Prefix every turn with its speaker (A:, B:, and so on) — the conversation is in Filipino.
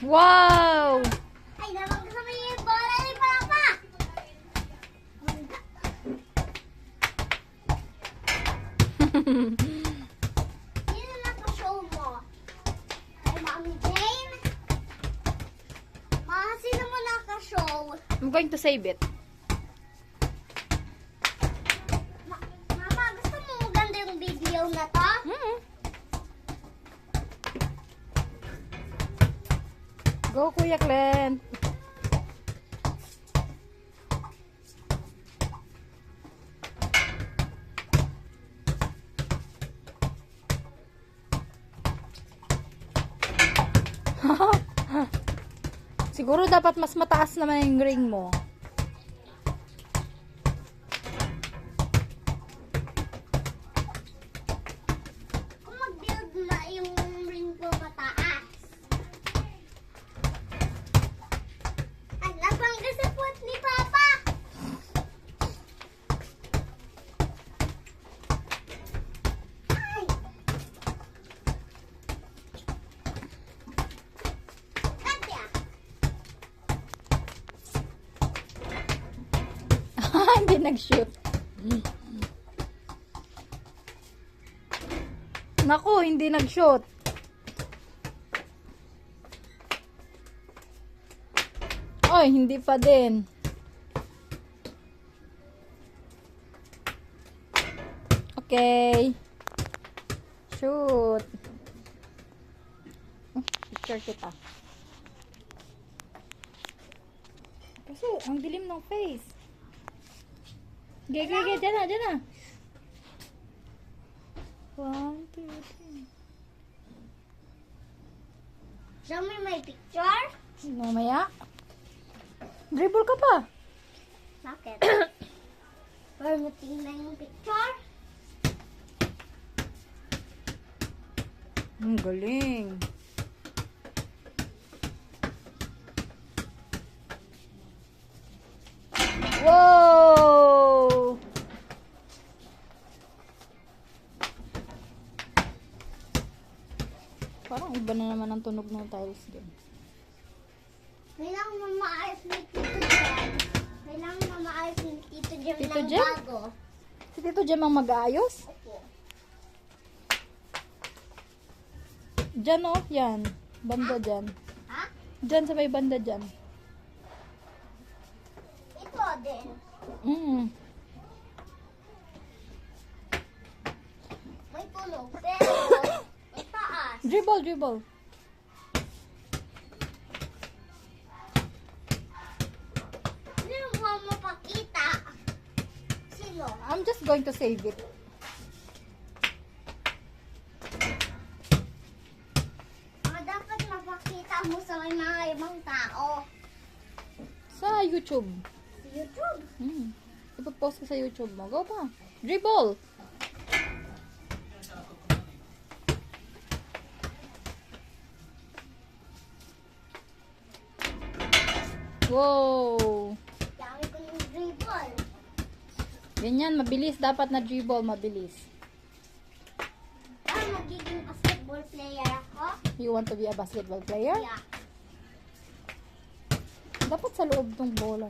A: Wow!
B: Ay, naman kasama yung bola ni Papa. Sino naka-show mo? Ay, Mami Jane? Ma, sino mo naka-show?
A: I'm going to save it.
B: Mama, gusto mo maganda yung video na to?
A: Go, Kuya Glenn. Siguro dapat mas mataas naman yung ring mo.
B: Kung mag-build na yung ring ko mataas. Ang labang kasapot ni Papa. Ay! Katya!
A: Hindi nag-shoot. Naku, hindi nag-shoot. Oy, hindi pa din. Okay. Shoot. Picture kita. Kasi, ang dilim ng face. Gege, dyan na, dyan na. 1, 2, 3.
B: Show me my picture.
A: Mamaya. Dribble ka pa.
B: Bakit? Para matingnan yung picture.
A: Ang galing. Wow! Parang iba na naman ang tunog ng tiles din.
B: Kailangan mamaayos ni Tito Jem. Kailangan mamaayos ni Tito Jem
A: Tito
B: ng
A: Jem?
B: bago.
A: Si Tito Jem ang mag-aayos?
B: Opo.
A: Diyan oh, yan. Banda dyan.
B: Ha?
A: Diyan sa may banda dyan.
B: Ito din. May tunog. Pero, may taas.
A: Dribble, dribble.
B: Sino mo mapakita? Sino?
A: I'm just going to save it.
B: Dapat mapakita mo sa mga ibang tao.
A: Sa YouTube.
B: Sa YouTube.
A: Ipopost ko sa YouTube mo. Go pa. Dribble. Wow.
B: Dami ko ng dribble.
A: Ganyan, mabilis. Dapat na dribble, mabilis.
B: Magiging basketball player ako?
A: You want to be a basketball player?
B: Yeah.
A: Dapat sa loob ng bola.